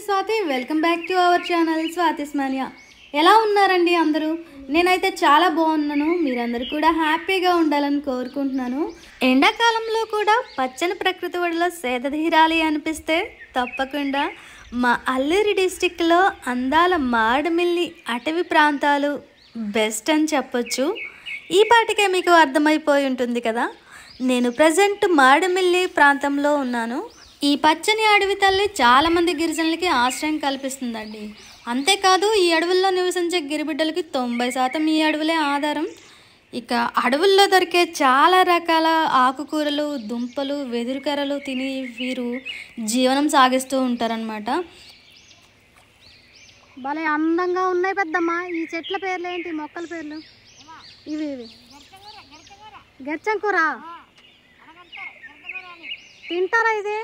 Swathi. Welcome back to our channel Swathi's mania. ఎలా ఉన్నారండి అందరూ? నేనైతే చాలా బాగున్నాను. మీరందరూ కూడా హ్యాపీగా ఉండాలని కోరుకుంటున్నాను. ఎండాకాలంలో కూడా పచ్చని ప్రకృతి ఒడిలో సేద తీరాలి అనిపిస్తే తప్పకుండా మా అల్లూరి డిస్టిక్లో అందాల మాడమిల్లి అటవీ ప్రాంతాలు బెస్ట్ అని చెప్పొచ్చు. ఈ పాటికే మీకు అర్థమైపోయి ఉంటుంది కదా. నేను ప్రజెంట్ మాడమిల్లి ప్రాంతంలో ఉన్నాను. ఈ పచ్చని అడవి తల్లి చాలామంది గిరిజనులకి ఆశ్రయం కల్పిస్తుందండి. అంతేకాదు ఈ అడవుల్లో నివసించే గిరిబిడ్డలకి 90% ఈ అడవులే ఆధారం. ఇక అడవుల్లో దొరికే చాలా రకాల ఆకుకూరలు, దుంపలు, వెదురుకర్రలు తిని వీరు జీవనం సాగిస్తూ ఉంటారనమాట. భలే అందంగా ఉన్నాయి పెద్దమ్మ. ఈ చెట్ల పేర్లు ఏంటి? మొక్కల పేర్లు ఇవి గెర్చంకూర తింటారా? ఇది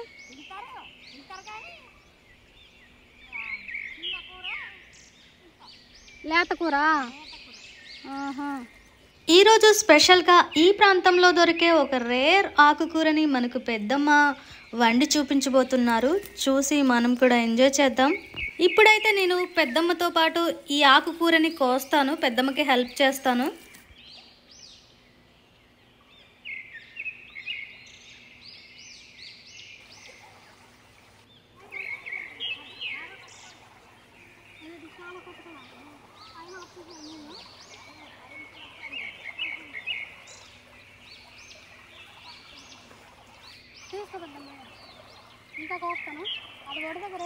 లేతకూర. ఈరోజు స్పెషల్గా ఈ ప్రాంతంలో దొరికే ఒక రేర్ ఆకుకూరని మనకు పెద్దమ్మ వండి చూపించబోతున్నారు. చూసి మనం కూడా ఎంజాయ్ చేద్దాం. ఇప్పుడైతే నేను పెద్దమ్మతో పాటు ఈ ఆకుకూరని కోస్తాను, పెద్దమ్మకి హెల్ప్ చేస్తాను. ఇంకా కోస్తాను. అది ఒడి దగ్గర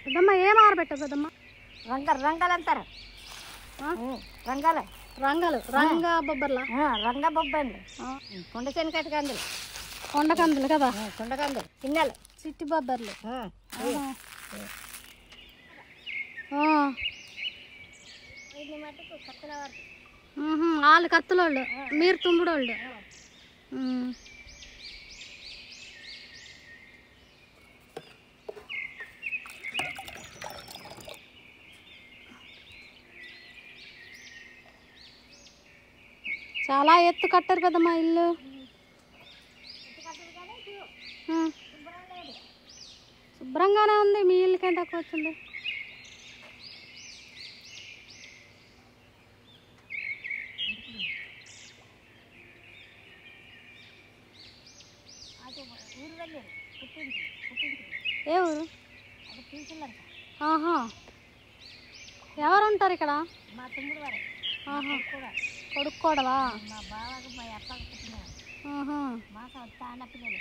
పెద్దమ్మ ఏం ఆరబెట్టావు పెద్దమ్మ? రంగాలు అంటారు. రంగాలు రంగలు రంగ బొబ్బర్లా? రంగ బొబ్బండి, కొండ శనకటి కందులు, కొండకందులు కదా, కొండ కందులు చిన్నలు, చిట్టి బొబ్బర్లు. మటుకు కత్తల వరకు. వాళ్ళు కత్తులోళ్ళు, మీరు తుంబుడోళ్ళు. చాలా ఎత్తు కట్టారు పెద్దమ్మా ఇల్లు. శుభ్రంగానే ఉంది, మీ ఇల్లు కంటే తక్కువ వచ్చింది. ఏ ఊరు? ఆహా, ఎవరు ఉంటారు ఇక్కడ? మా తమ్ముడు వారు. ఆహా, కొడుకోడలా? మా బావకు మా అప్పకు పుట్టినారు. మా తాండ పిల్లలు.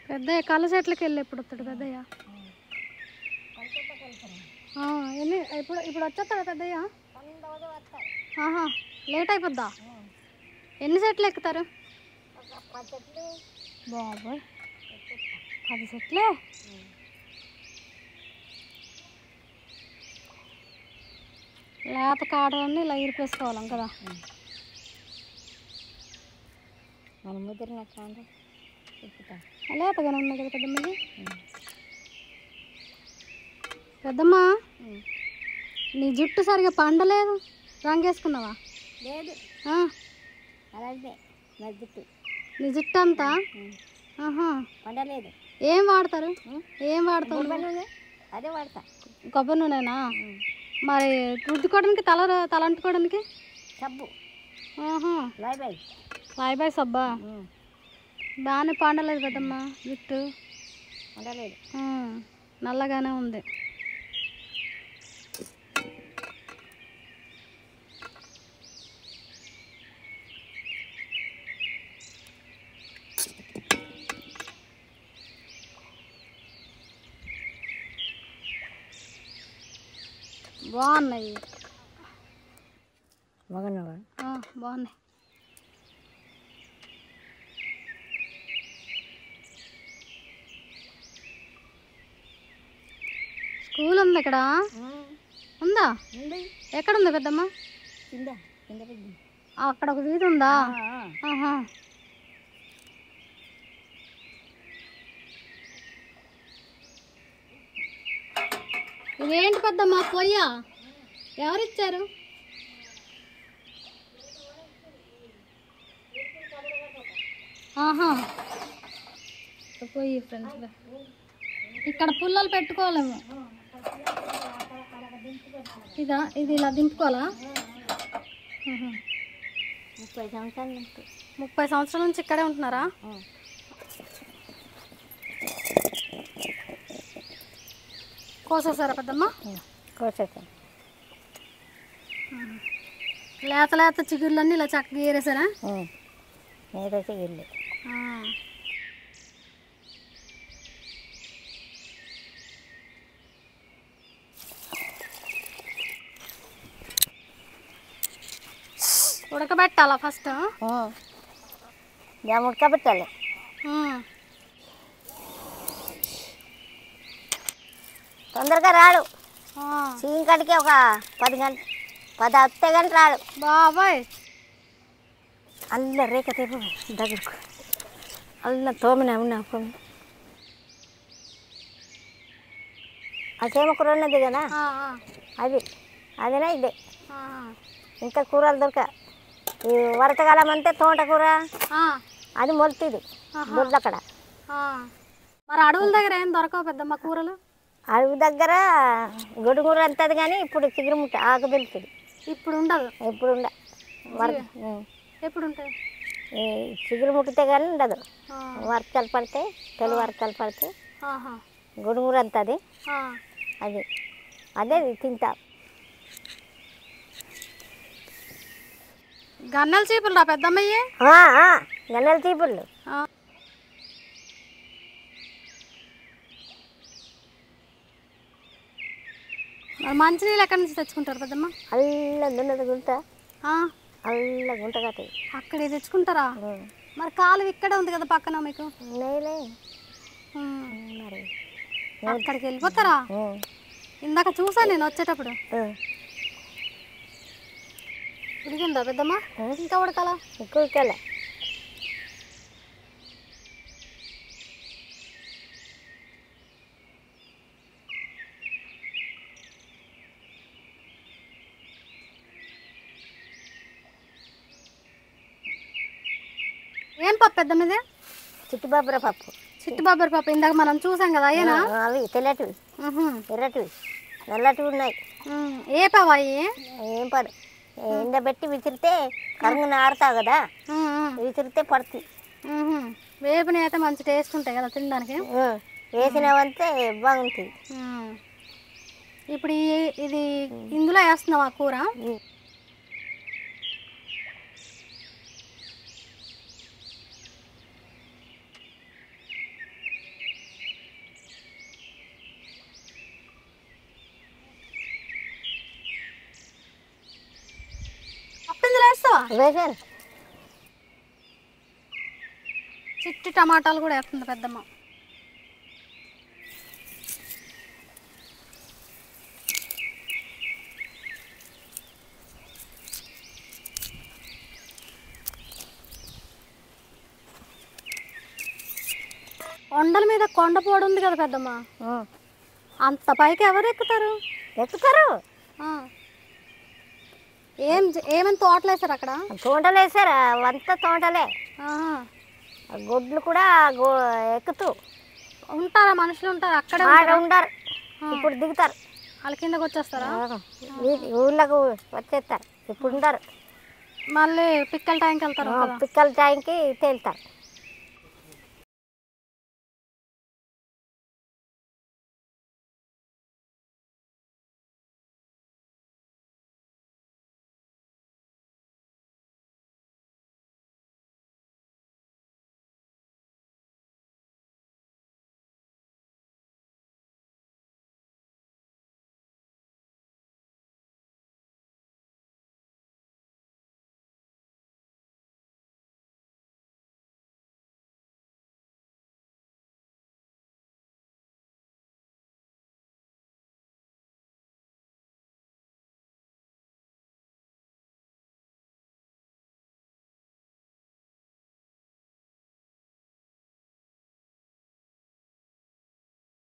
పెద్దయ్య కళ్ళ చెట్లకి వెళ్ళి ఎప్పుడు వస్తాడు పెద్దయ్య? ఇప్పుడు ఇప్పుడు వచ్చేస్తాడా పెద్దయ్య? ఆహా, లేట్ అయిపోద్దా? ఎన్ని చెట్లు ఎక్కుతారు? బాబోయ్, 10 చెట్లే? లేత కాడలన్నీ ఇలా ఇరిపేసుకోవాలం కదా. మన ముద్ర ఎక్కుతాం. లేతగానే ఉన్నాయి కదా పెద్దమ్మది. పెద్దమ్మ, నీ జుట్టు సరిగా పండలేదు, రంగేసుకున్నావా? లేదు, అలాగే నా జుట్టు. నీ జుట్టు అంతా పండలేదు. ఏం వాడతారు? ఏం వాడతావు? అదే వాడతా. కొబ్బరి నూనెనా? మరి రుద్దుకోవడానికి తలంటుకోవడానికి సబ్బు, లాయ్ సబ్బా? బాగానే పండలేదు పెద్దమ్మ జుట్టు. పండలేదు, నల్లగానే ఉంది. బాగున్నాయి, బాగున్నాయి. స్కూల్ ఉంది ఇక్కడ? ఉందా? ఎక్కడుంది పెద్దమ్మ? అక్కడ ఒక వీధి ఉందా? ఇదేంటి పెద్దమ్మ పొయ్యా? ఎవరిచ్చారు? పొయ్యి ఫ్రెండ్స్, ఇక్కడ పుల్లలు పెట్టుకోలేము. ఇది ఇలా దింపుకోవాలా? 30 సంవత్సరాల నుంచి ఇక్కడే ఉంటున్నారా? కోసేసారా పెద్దమ్మ? కోసేసాను. లేత లేత చిగుర్లన్నీ ఇలా చక్కగా ఏరేసారా? చిగుర్లు. ఉడకబెట్టాలా ఫస్ట్? ఉడకబెట్టాలి. తొందరగా రాడు, చీకటికి ఒక 10 గంటలు 10 అత్తే గంటలు రాడు. బాబాయ్, అల్ల రేఖ తెపు దగ్గరకు అల్ల తోమిన ఉన్నా ఆ చేమ కూర ఉన్నది కదా, అదేనా ఇదే. ఇంకా కూరలు దొరక, ఈ వర్షకాలం అంతే తోటకూర అది మొలుతుంది దొడ్లక్కడ. మరి అడవుల దగ్గర ఏం దొరకవు పెద్దమ్మ కూరలు? అడవి దగ్గర గొడుగూర అంతది కానీ ఇప్పుడు చిగురుముట్ట ఆకు దొరుకుతుంది. ఇప్పుడు ఉండదు. ఇప్పుడు ఉండ ఎప్పుడు ఉంటాయి? చిగురు ముట్టితే కానీ ఉండదు. వర్షాలు పడితే తెలు వర్షాలు పడితే గుడుగురు అంతది అది అదే తింటా. గన్నెల చీపులు రా పెద్దమ్మయ్యే. గన్నెల చీపుళ్ళు మంచినీళ్ళు ఎక్కడి నుంచి తెచ్చుకుంటారు పెద్దమ్మ? అల్లదున్నది గుంట అల్ల గుంట కట్టేది అక్కడే తెచ్చుకుంటారా? మరి కాలు ఇక్కడే ఉంది కదా పక్కన మీకు. నేలే మరి అక్కడికి వెళ్ళిపోతారా? ఇందాక చూసా నేను వచ్చేటప్పుడు. ఉడికిందా పెద్దమ్మ? ఇంకా ఉడకాలా? ఎక్కువ ఉడకాల. ఏం పప్పు పెద్దమ్మ ఇది? చిట్టుబాబుర పప్పు. చిట్టుబాబుర పప్పు ఇందాక మనం చూసాం కదా అయ్యేనా? అవి తెల్లటివి ఎర్రటివి నల్లటివి ఉన్నాయి. ఏ పవా? ఏం పడు ఎండబెట్టి విసిరితే కరుంగున ఆరుతావు కదా, విసిరితే పడుతుంది. వేపుని అయితే మంచి టేస్ట్ ఉంటాయి కదా తినడానికి. వేసినావంటే బాగుంటుంది. ఇప్పుడు ఇది ఇందులో వేస్తున్నావా కూర? వేసాను. చిట్టి టమాటాలు కూడా వేస్తుంది పెద్దమ్మ. కొండల మీద కొండపోడు ఉంది కదా పెద్దమ్మ, అంత పైకి ఎవరు ఎక్కుతారు? ఏమేమి తోటలు వేసారు అక్కడ? తోటలు వేసారు, అంతా తోటలే. గొడ్లు కూడా ఎక్కుతూ ఉంటారా? మనుషులు ఉంటారు అక్కడ? ఉండరు, ఇప్పుడు దిగుతారు. వాళ్ళ కిందకు వచ్చేస్తారా? ఊళ్ళకు వచ్చేస్తారు, ఇప్పుడు ఉండరు. మళ్ళీ పిక్కల టైంకి వెళ్తారు. పిక్కల టైంకి తేలుతారు.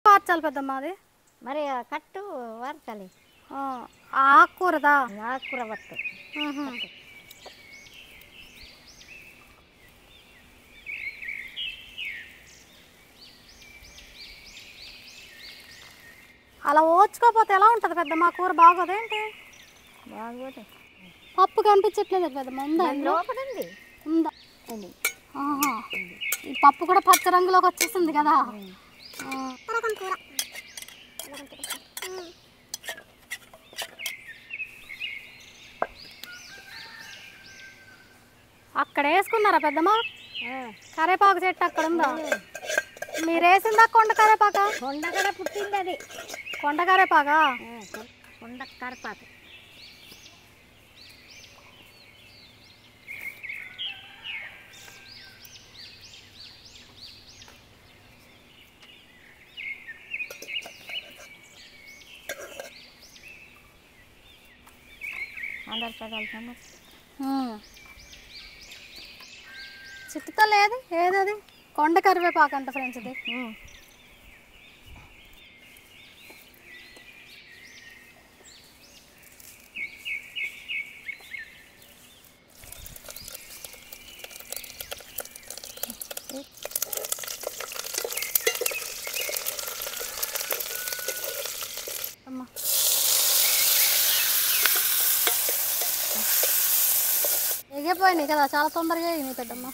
మార్చాలి పెద్దమ్మ అది. మరి కట్టు వార్చాలి. ఆకుకూరదా? ఆకుకూర పట్టు. అలా ఓచుకోపోతే ఎలా ఉంటుంది పెద్దమ్మ? కూర బాగోదేంటి? బాగోదు. పప్పు కనిపించట్లేదు పెద్దమ్మ. ఉందా? లోపడింది ఉందా? ఈ పప్పు కూడా పచ్చ రంగులోకి వచ్చేసింది కదా. అక్కడ వేసుకున్నారా పెద్దమ్మ? కరేపాకు చెట్టు అక్కడ ఉందా? మీరు వేసిందా కొండ కరేపాక? కొండకర పుట్టింది అది. కొండ కరేపాకా? కొండ కరేపాకు. చిట్టుతో లేదు ఏదది? కొండ కరివేపాకు అంట ఫ్రెండ్స్ ఇది. తెగిపోయినాయి కదా, చాలా తొందరగా అయినాయి పెద్దమ్మ.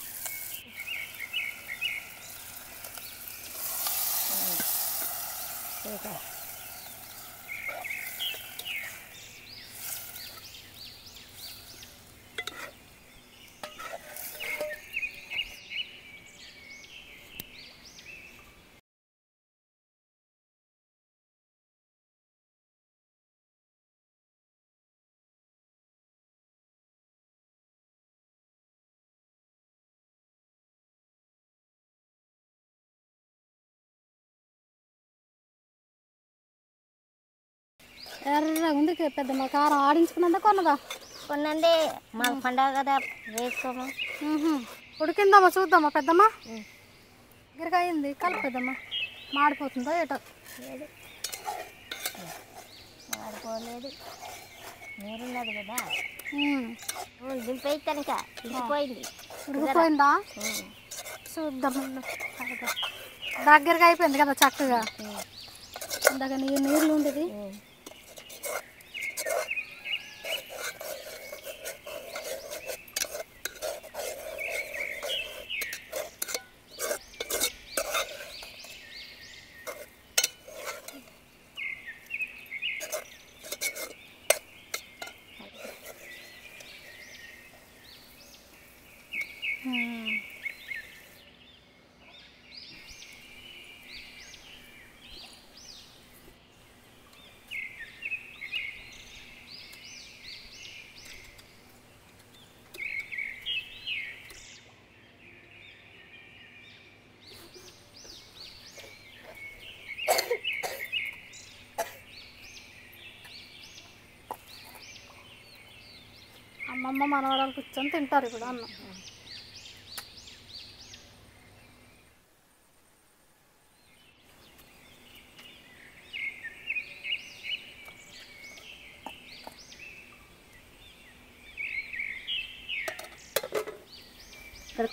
ఎర్రగా ఉంది పెద్దమ్మ. కారం ఆడించుకున్నదా కొన్నదా? కొన్నండి, మా పండగ కదా వేసుకోము. ఉడికిందమ్మా, చూద్దామా పెద్దమ్మ. గిరగా అయింది, కలుపు పెద్దమ్మ. మాడిపోతుందో ఏటో. మాడిపోలేదు, నీరున్నది కదా. దింపేయి కనుక ఇంకిపోయింది. ఉడికిపోయిందా? చూద్దాం. దగ్గరగా అయిపోయింది కదా చక్కగా. ఇందాక నీళ్ళు ఉండేది. అమ్మమ్మ మనవరాలు కూర్చొని తింటారు ఇప్పుడు అన్నం.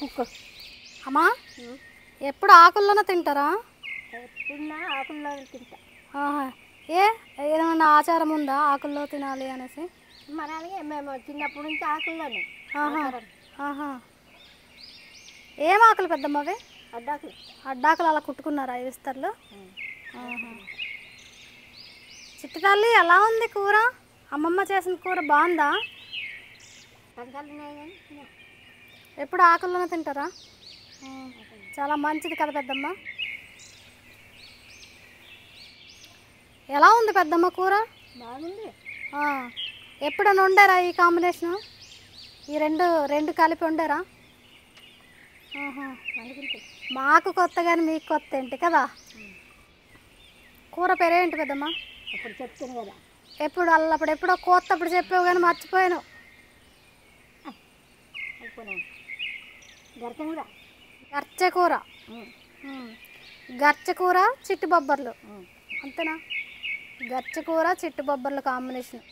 కుక్క అమ్మా, ఎప్పుడు ఆకుల్లోనే తింటారా? ఎప్పుడున్నా ఆకుల్లో తింటా. ఏదైనా ఆచారం ఉందా ఆకుల్లో తినాలి అనేసి? మనకి మేము చిన్నప్పటి నుంచి ఆకుల్లోనే. ఏం ఆకులు పెద్దమ్మ అవి? అడ్డాకులు. అడ్డాకులు అలా కుట్టుకున్నారా ఈ విస్తర్లో? చిట్టి తల్లి, ఎలా ఉంది కూర? అమ్మమ్మ చేసిన కూర బాగుందా? ఎప్పుడు ఆకుల్లోనే తింటారా? చాలా మంచిది కదా పెద్దమ్మ. ఎలా ఉంది పెద్దమ్మ కూర? బాగుంది. ఎప్పుడైనా వండారా ఈ కాంబినేషను? ఈ రెండు కలిపి వండారా? మాకు కొత్త కానీ మీకు కొత్త ఏంటి కదా. కూర పేరేంటి పెద్దమ్మ? అప్పుడు చెప్తాను కదా. అప్పుడు ఎప్పుడో కోత్తప్పుడు చెప్పావు కానీ మర్చిపోయాను. గర్చెకూర. గర్చెకూర చిట్టి బొబ్బర్లు అంతేనా? గర్చెకూర చిట్టి బొబ్బర్లు కాంబినేషన్.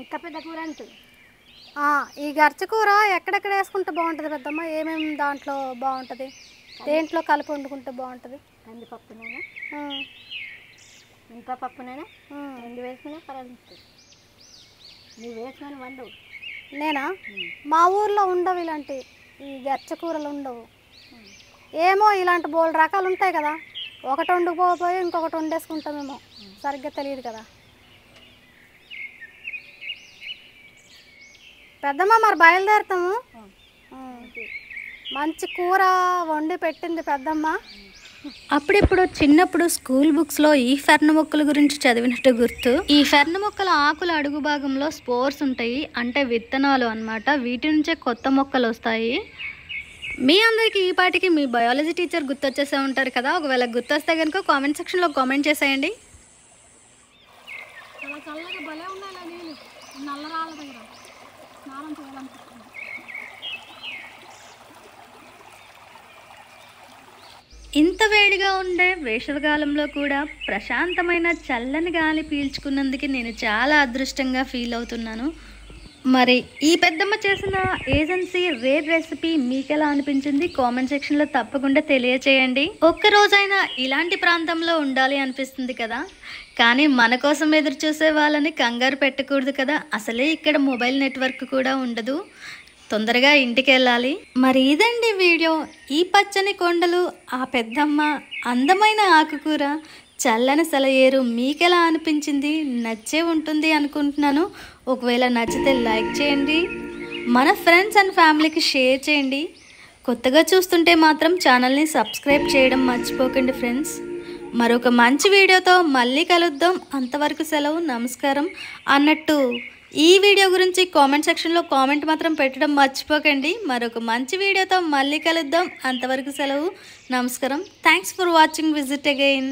ఇంకా పెద్ద కూర అంటుంది. ఈ గర్చెకూర ఎక్కడెక్కడ వేసుకుంటే బాగుంటుంది పెద్దమ్మ? ఏమేమి దాంట్లో బాగుంటుంది? దేంట్లో కలిపి వండుకుంటే బాగుంటుంది? కందిపప్పునైనా ఇంకా పప్పునైనా రెండు వేసుకునే పర్వాలేదు. నువ్వు వేసుకొని వండు. నేనా? మా ఊర్లో ఉండవు ఇలాంటి ఈ గర్చెకూరలు ఉండవు. ఏమో ఇలాంటి బోల్డ్ రకాలు ఉంటాయి కదా, ఒకటి వండుకోపోయి ఇంకొకటి వండేసుకుంటామేమో, సరిగ్గా తెలియదు కదా పెద్దమ్మ. మరి బయలుదేరుతాము. మంచి కూర వండి పెట్టింది పెద్దమ్మ. అప్పుడెప్పుడు చిన్నప్పుడు స్కూల్ బుక్స్లో ఈ ఫెర్న మొక్కల గురించి చదివినట్టు గుర్తు. ఈ ఫెర్న మొక్కల ఆకుల అడుగు భాగంలో స్పోర్స్ ఉంటాయి, అంటే విత్తనాలు అన్నమాట. వీటి నుంచే కొత్త మొక్కలు వస్తాయి. మీ అందరికీ ఈ పాటికి మీ బయాలజీ టీచర్ గుర్తొచ్చేసే ఉంటారు కదా. ఒకవేళ గుర్తొస్తే కనుక కామెంట్ సెక్షన్లో కామెంట్ చేసేయండి. చాలా చల్లగా భలే ఉన్నాయి నీళ్ళు, నల్లరాళ్ళ దగ్గర స్నానం చేయాలనిపిస్తుంది. ఇంత వేడిగా ఉండే వేసవికాలంలో కూడా ప్రశాంతమైన చల్లని గాలి పీల్చుకున్నందుకు నేను చాలా అదృష్టంగా ఫీల్ అవుతున్నాను. మరి ఈ పెద్దమ్మ చేసిన ఏజెన్సీ రేర్ రెసిపీ మీకు ఎలా అనిపించింది కామెంట్ సెక్షన్లో తప్పకుండా తెలియచేయండి. ఒక్కరోజైనా ఇలాంటి ప్రాంతంలో ఉండాలి అనిపిస్తుంది కదా. కానీ మన కోసం ఎదురు చూసే వాళ్ళని కంగారు పెట్టకూడదు కదా. అసలే ఇక్కడ మొబైల్ నెట్వర్క్ కూడా ఉండదు. తొందరగా ఇంటికి వెళ్ళాలి. మరి ఇదండి వీడియో. ఈ పచ్చని కొండలు, ఆ పెద్దమ్మ, అందమైన ఆకుకూర, చల్లని సెలయేరు మీకెలా అనిపించింది? నచ్చే ఉంటుంది అనుకుంటున్నాను. ఒకవేళ నచ్చితే లైక్ చేయండి, మన ఫ్రెండ్స్ అండ్ ఫ్యామిలీకి షేర్ చేయండి. కొత్తగా చూస్తుంటే మాత్రం ఛానల్ని సబ్స్క్రైబ్ చేయడం మర్చిపోకండి ఫ్రెండ్స్. మరొక మంచి వీడియోతో మళ్ళీ కలుద్దాం. అంతవరకు సెలవు, నమస్కారం. అన్నట్టు ఈ వీడియో గురించి కామెంట్ సెక్షన్లో కామెంట్ మాత్రం పెట్టడం మర్చిపోకండి. మరొక మంచి వీడియోతో మళ్ళీ కలుద్దాం. అంతవరకు సెలవు, నమస్కారం. Thanks for watching. Visit again.